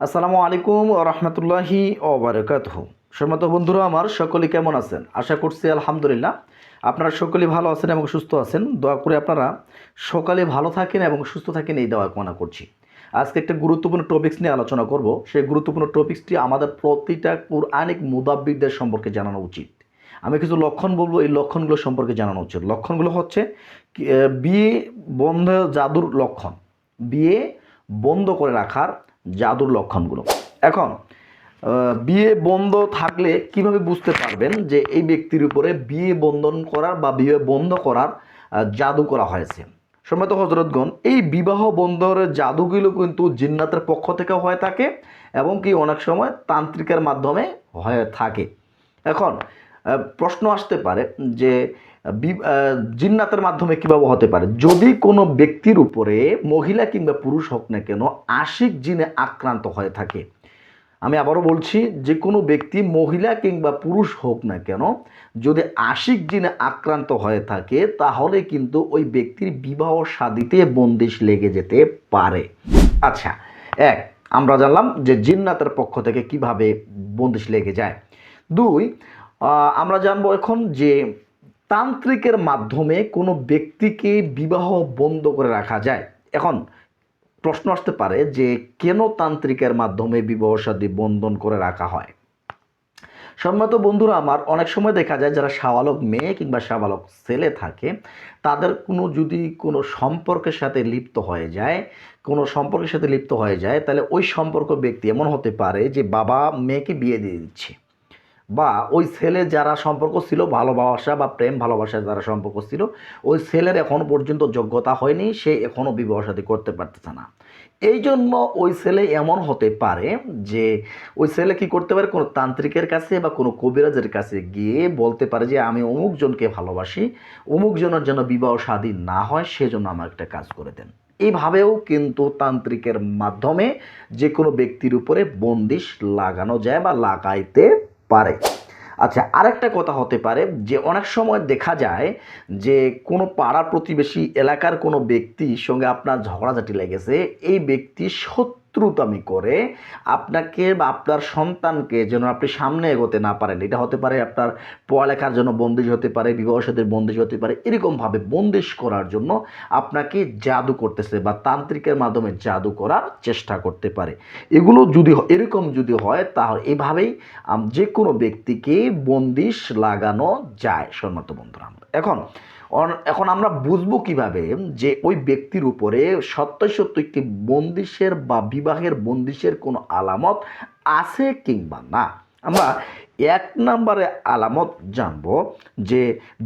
আসসালামু আলাইকুম ওয়া রাহমাতুল্লাহি ওয়া বারাকাতুহু। সম্মানিত বন্ধুরা আমার সকলে কেমন আছেন? আশা করছি আলহামদুলিল্লাহ আপনারা সকলেই ভালো আছেন এবং সুস্থ আছেন। দোয়া করে আপনারা সকালে ভালো থাকেন এবং সুস্থ থাকেন এই দোয়া কামনা করছি। আজকে একটা গুরুত্বপূর্ণ টপিকস নিয়ে আলোচনা করব। সেই গুরুত্বপূর্ণ টপিকসটি আমাদের প্রতিটা কুরআনিক মুদাব্বিরদের সম্পর্কে জানানো উচিত। আমি কিছু লক্ষণ বলবো, এই লক্ষণগুলো সম্পর্কে জানানো উচিত। লক্ষণগুলো হচ্ছে বিয়ে বন্ধ জাদুর লক্ষণ, বিয়ে বন্ধ করে রাখার জাদুর লক্ষণগুলো। এখন বিয়ে বন্ধ থাকলে কিভাবে বুঝতে পারবেন যে এই ব্যক্তির উপরে বিয়ে বন্ধন করার বা বিয়ে বন্ধ করার জাদু করা হয়েছে? সম্মানিত হযরতগণ, এই বিবাহ বন্ধের জাদুগুলো কিন্তু জিন্নাতের পক্ষ থেকে হয়ে থাকে এবং কি অনেক সময় তান্ত্রিকের মাধ্যমে হয়ে থাকে। এখন প্রশ্ন আসতে পারে যে জিন্নাতের মাধ্যমে কিভাবে হতে পারে? যদি কোনো ব্যক্তির উপরে মহিলা কিংবা পুরুষ হোক না কেন আশিক জিনে আক্রান্ত হয়ে থাকে, আমি আবারও বলছি, যে কোনো ব্যক্তি মহিলা কিংবা পুরুষ হোক না কেন যদি আশিক জিনে আক্রান্ত হয়ে থাকে তাহলে কিন্তু ওই ব্যক্তির বিবাহ শাদীতে বন্দিশ লেগে যেতে পারে। আচ্ছা, এক, আমরা জানলাম যে জিন্নাতের পক্ষ থেকে কিভাবে বন্দিশ লেগে যায়। দুই, আমরা জানবো এখন যে তান্ত্রিকের মাধ্যমে কোনো ব্যক্তিকে বিবাহ বন্ধ করে রাখা যায়। এখন প্রশ্ন আসতে পারে যে কেন তান্ত্রিকের মাধ্যমে বিবাহ শাদী বন্ধন করে রাখা হয়? সম্মানিত বন্ধুরা আমার, অনেক সময় দেখা যায় যারা শাবালক মেয়ে কিংবা শাবালক ছেলে থাকে তাদের যদি কোনো সম্পর্কের সাথে লিপ্ত হয়ে যায়, কোনো সম্পর্কের সাথে লিপ্ত হয়ে যায়, তাহলে ওই সম্পর্ক ব্যক্তি এমন হতে পারে যে বাবা মেয়েকে বিয়ে দিয়ে দিচ্ছে, বা ওই ছেলে যারা সম্পর্ক ছিল ভালোবাসা বা প্রেম ভালোবাসার যারা সম্পর্ক ছিল, ওই ছেলের এখনও পর্যন্ত যোগ্যতা হয়নি, সে এখনও বিবাহ শাদী করতে পারতেছে না। এই জন্য ওই ছেলে এমন হতে পারে যে ওই ছেলে কি করতে পারে, কোনো তান্ত্রিকের কাছে বা কোনো কবিরাজের কাছে গিয়ে বলতে পারে যে আমি অমুক জনকে ভালোবাসি, অমুক জনের যেন বিবাহ শাদী না হয় সেজন্য আমার একটা কাজ করে দেন। এইভাবেও কিন্তু তান্ত্রিকের মাধ্যমে যে কোনো ব্যক্তির উপরে বন্দিশ লাগানো যায় বা লাগাইতে পারে। আচ্ছা, আরেকটা কথা হতে পারে যে অনেক সময় দেখা যায় যে কোনো পাড়া প্রতিবেশী এলাকার কোনো ব্যক্তির সঙ্গে আপনার ঝগড়াঝাটি লেগেছে, এই ব্যক্তি শত্রুতামি করে আপনাকে বা আপনার সন্তানকে যেন আপনি সামনে এগোতে না পারেন। এটা হতে পারে আপনার পড়ালেখার জন্য বন্দিশ হতে পারে, বিবাহ সাথীর বন্দিশ হতে পারে। এরকমভাবে বন্দিশ করার জন্য আপনাকে জাদু করতেছে বা তান্ত্রিকের মাধ্যমে জাদু করার চেষ্টা করতে পারে। এগুলো যদি এরকম যদি হয় তাহলে এভাবেই যে কোনো ব্যক্তিকে বন্দিশ লাগানো যায়। সম্মানিত বন্ধুরা, এখন এখন আমরা বুঝবো কিভাবে যে ওই ব্যক্তির উপরে সত্যই সত্যই একটি বন্দিশের বা বিবাহের বন্দিশের কোনো আলামত আছে কিংবা না? আমরা এক নম্বরে আলামত জানবো যে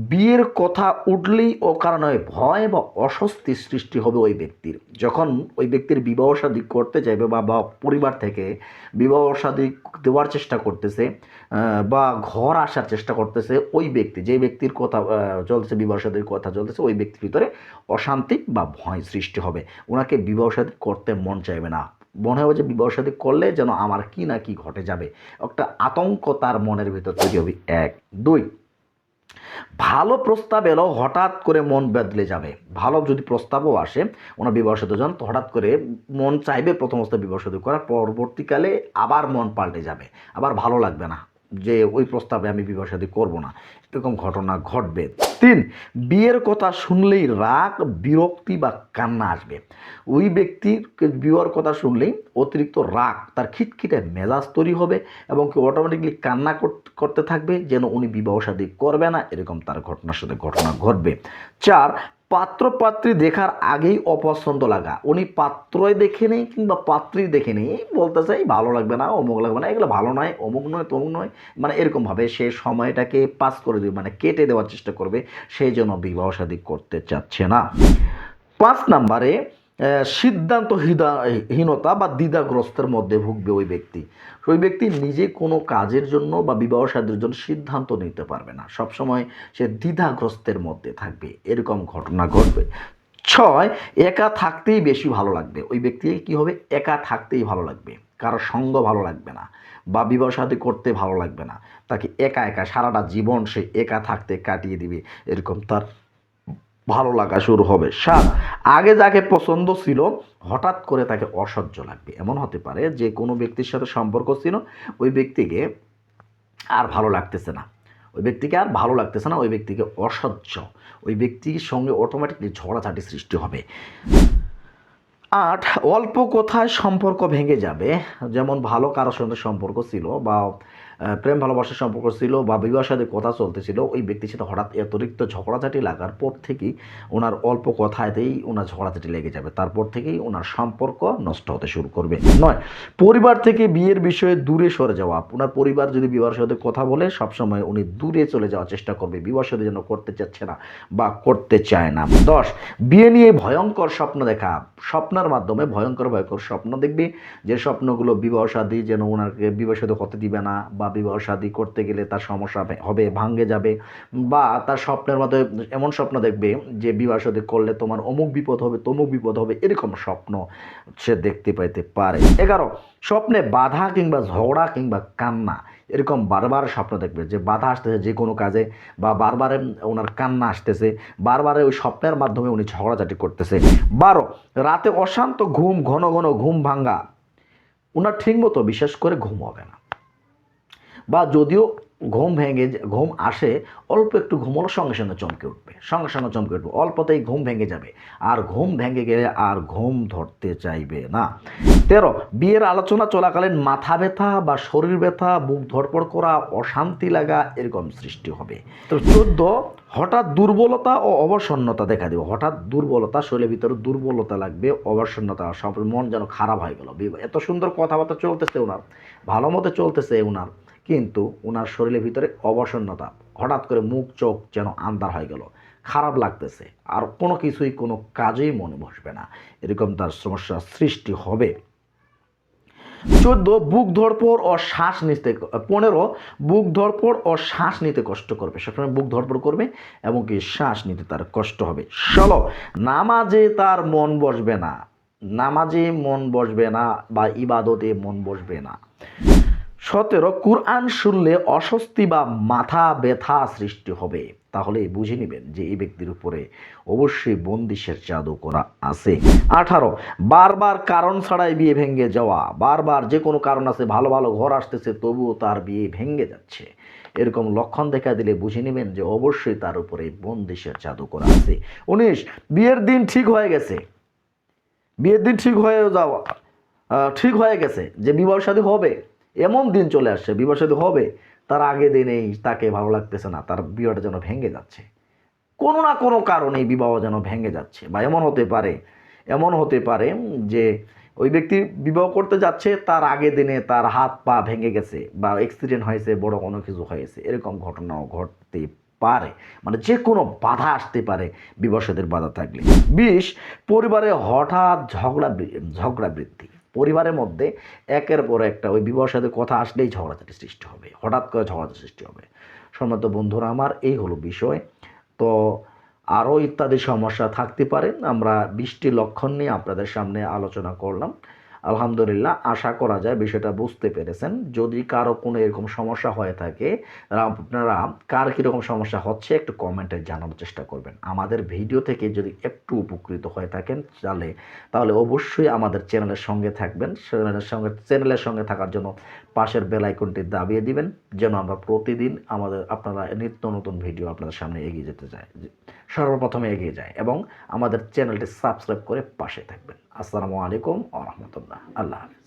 বিয়ের কথা উঠলেই ও কারণে ভয় বা অস্বস্তি সৃষ্টি হবে ওই ব্যক্তির। যখন ওই ব্যক্তির বিবাহ শাদী করতে চাইবে বা পরিবার থেকে বিবাহ শাদী দেওয়ার চেষ্টা করতেছে বা ঘর আসার চেষ্টা করতেছে, ওই ব্যক্তি যে ব্যক্তির কথা চলছে, বিবাহ শাদীর কথা চলতেছে, ওই ব্যক্তির ভিতরে অশান্তি বা ভয় সৃষ্টি হবে। ওনাকে বিবাহ শাদী করতে মন চাইবে না, মনে হবে যে বিবাহ শাদী করলে যেন আমার কি না কি ঘটে যাবে, একটা আতঙ্ক তার মনের ভিতর তৈরি হবে। এক, দুই, ভালো প্রস্তাব এলো হঠাৎ করে মন বদলে যাবে। ভালো যদি প্রস্তাবও আসে ওনার বিবাহ সাথী জন, তো হঠাৎ করে মন চাইবে প্রথম অবস্থায় বিবাহ সাথী করার, পরবর্তীকালে আবার মন পাল্টে যাবে, আবার ভালো লাগবে না, যে ওই প্রস্তাবে আমি বিবাহ সাথী করবো না, এরকম ঘটনা ঘটবে। তিন, বিয়ের কথা শুনলেই রাগ, বিরক্তি বা কান্না আসবে। ওই ব্যক্তির বিয়ের কথা শুনলেই অতিরিক্ত রাগ, তার খিটখিটে মেজাজ তৈরি হবে এবং কি অটোমেটিকলি কান্না করতে থাকবে যেন উনি বিবাহ শাদী করবে না, এরকম তার ঘটনার সাথে ঘটনা ঘটবে। চার, পাত্র পাত্রী দেখার আগেই অপছন্দ লাগা। উনি পাত্রই দেখে নেই কিংবা পাত্রী দেখে নেই, বলতে চাই ভালো লাগবে না, অমুক লাগবে না, এগুলো ভালো নয়, অমুক নয়, তমুক নয়, মানে এরকমভাবে সে সময়টাকে পাস করে দেবে, মানে কেটে দেওয়ার চেষ্টা করবে, সেই জন্য বিবাহ শাদী করতে চাচ্ছে না। পাঁচ নাম্বারে সিদ্ধান্ত হীনতা বা দ্বিধাগ্রস্তের মধ্যে ভুগবে ওই ব্যক্তি। ওই ব্যক্তি নিজে কোনো কাজের জন্য বা বিবাহ শাদীর জন্য সিদ্ধান্ত নিতে পারবে না, সবসময় সে দ্বিধাগ্রস্তের মধ্যে থাকবে, এরকম ঘটনা ঘটবে। ছয়, একা থাকতেই বেশি ভালো লাগবে। ওই ব্যক্তি কি হবে, একা থাকতেই ভালো লাগবে, কারো সঙ্গ ভালো লাগবে না বা বিবাহ শাদী করতে ভালো লাগবে না, তাকে একা একা সারাটা জীবন সে একা থাকতে কাটিয়ে দিবে, এরকম তার ভালো লাগা শুরু হবে। 7, আগে যাকে পছন্দ ছিল হঠাৎ করে তাকে অসহ্য লাগবে। এমন হতে পারে যে কোনো ব্যক্তির সাথে সম্পর্ক ছিল, ওই ব্যক্তিকে আর ভালো লাগতেছে না, ওই ব্যক্তিকে আর ভালো লাগতেছে না, ওই ব্যক্তিকে অসহ্য, ওই ব্যক্তির সঙ্গে অটোমেটিকলি ঝগড়াঝাটি সৃষ্টি হবে। 8, অল্প কথায় সম্পর্ক ভেঙে যাবে। যেমন ভালো কারোর সঙ্গে সম্পর্ক ছিল বা প্রেম ভালোবাসার সম্পর্ক ছিল বা বিবাহের সাথে কথা চলতেছিল, ওই ব্যক্তির সাথে হঠাৎ অতিরিক্ত ঝগড়াঝাটি লাগার পর থেকেই ওনার অল্প কথাতেই ওনার ঝগড়াঝাটি লেগে যাবে, তারপর থেকেই ওনার সম্পর্ক নষ্ট হতে শুরু করবে। 9, পরিবার থেকে বিয়ের বিষয়ে দূরে সরে যাওয়া। ওনার পরিবার যদি বিবাহের সাথে কথা বলে সবসময় উনি দূরে চলে যাওয়ার চেষ্টা করবে, বিবাহের সাথে যেন করতে চাচ্ছে না বা করতে চায় না। 10, বিয়ে নিয়ে ভয়ঙ্কর স্বপ্ন দেখা। স্বপ্নের মাধ্যমে ভয়ঙ্কর ভয়ঙ্কর স্বপ্ন দেখবে, যে স্বপ্নগুলো বিবাহ শাদী যেন ওনাকে বিবাহ শাদী হতে দিবে না, বা বিবাহ শাদী করতে গেলে তার সমস্যা হবে, ভাঙে যাবে, বা তার স্বপ্নের মধ্যে এমন স্বপ্ন দেখবে যে বিবাহ শাদী করলে তোমার অমুক বিপদ হবে, তমুক বিপদ হবে, এরকম স্বপ্ন সে দেখতে পাইতে পারে। 11, স্বপ্নে বাধা কিংবা ঝগড়া কিংবা কান্না, এরকম বারবার স্বপ্ন দেখবে যে বাধা আসতেছে যে কোনো কাজে, বা বারবারে ওনার কান্না আসতেছে, বারবারে ওই স্বপ্নের মাধ্যমে উনি ঝগড়াঝাটি করতেছে। 12, রাতে অশান্ত ঘুম, ঘন ঘন ঘুম ভাঙ্গা, ওনার ঠিকমতো বিশেষ করে ঘুম হবে না, বা যদিও ঘুম আসে, অল্প একটু ঘুম হলো সঙ্গে সঙ্গে চমকে উঠবে, সঙ্গে সঙ্গে চমকে উঠবে, অল্পতেই ঘুম ভেঙে যাবে, আর ঘুম ভেঙে গেলে আর ঘুম ধরতে চাইবে না। 13, বিয়ের আলোচনা চলাকালীন মাথা ব্যথা বা শরীর ব্যথা, বুক ধড়পড় করা, অশান্তি লাগা এরকম সৃষ্টি হবে। তো 14, হঠাৎ দুর্বলতা ও অবসন্নতা দেখা দেবে। হঠাৎ দুর্বলতা, শরীরের ভিতরে দুর্বলতা লাগবে, অবসন্নতা, সব মন যেন খারাপ হয়ে গেল। এত সুন্দর কথাবার্তা চলতেছে ওনার, ভালো মতো চলতেছে ওনার, কিন্তু ওনার শরীরের ভিতরে অবসন্নতা, হঠাৎ করে মুখ চোখ যেন আন্ধার হয়ে গেল, খারাপ লাগতেছে, আর কোনো কিছুই কোনো কাজেই মনে বসবে না, এরকম তার সমস্যার সৃষ্টি হবে। 14, বুক ধড়পড় ও শ্বাস নিতে। 15, বুক ধড়পড় ও শ্বাস নিতে কষ্ট করবে, সবসময় বুক ধড়পড় করবে এবং কি শ্বাস নিতে তার কষ্ট হবে। 16, নামাজে তার মন বসবে না, নামাজে মন বসবে না বা ইবাদতে মন বসবে না। 17, কুরআন শুনলে অস্বস্তি বা মাথা ব্যথা সৃষ্টি হবে। তাহলে বুঝে নেবেন যে এই ব্যক্তির উপরে অবশ্যই বন্দিশের জাদু করা আছে। 18, বারবার কারণ ছাড়াই বিয়ে ভেঙে যাওয়া, বারবার যে কোনো কারণ আছে, ভালো ভালো ঘর আসতেছে তবুও তার বিয়ে ভেঙে যাচ্ছে, এরকম লক্ষণ দেখা দিলে বুঝে নেবেন যে অবশ্যই তার উপরে বন্দিশের জাদু করা আছে। 19, বিয়ের দিন ঠিক হয়ে গেছে, বিয়ের দিন ঠিক হয়ে গেছে যে বিবাহ শাদী হবে, এমন দিন চলে আসছে বিবাহ শাদী হবে, তার আগে দিনেই তাকে ভালো লাগতেছে না, তার বিয়েটা যেন ভেঙে যাচ্ছে, কোনো না কোনো কারণে বিবাহ যেন ভেঙে যাচ্ছে। বা এমন হতে পারে যে ওই ব্যক্তি বিবাহ করতে যাচ্ছে, তার আগে দিনে তার হাত পা ভেঙে গেছে বা অ্যাক্সিডেন্ট হয়েছে, বড় কোনো কিছু হয়েছে, এরকম ঘটনাও ঘটতে পারে, মানে যে কোনো বাধা আসতে পারে বিবাহের বাধা থাকলে। 20, পরিবারে হঠাৎ ঝগড়া বৃদ্ধি। পরিবারের মধ্যে একের পর একটা ওই বিবাহের সাথে কথা আসলেই ঝগড়াঝাটি সৃষ্টি হবে, হঠাৎ করে ঝগড়াঝাটি সৃষ্টি হবে। সম্মানিত বন্ধুরা আমার, এই হলো বিষয়। তো আরও ইত্যাদি সমস্যা থাকতে পারে, আমরা 20টি লক্ষণ নিয়ে আপনাদের সামনে আলোচনা করলাম। আলহামদুলিল্লাহ, আশা করা যায় বিষয়টা বুঝতে পেরেছেন। যদি কারো কোনো এরকম সমস্যা হয়ে থাকে, আপনারা কার কীরকম সমস্যা হচ্ছে একটু কমেন্টে জানানোর চেষ্টা করবেন। আমাদের ভিডিও থেকে যদি একটু উপকৃত হয়ে থাকেন তাহলে অবশ্যই আমাদের চ্যানেলের সঙ্গে থাকবেন। চ্যানেলের সঙ্গে থাকার জন্য পাশের বেল আইকনটি দাবিয়ে দিবেন, যেন আমরা প্রতিদিন আপনারা নিত্য নতুন ভিডিও আপনাদের সামনে সর্বপ্রথমে এগিয়ে যায়, এবং আমাদের চ্যানেলটি সাবস্ক্রাইব করে পাশে থাকবেন। আসসালামু আলাইকুম ওয়া রাহমাতুল্লাহ। আল্লাহ হাফেজ।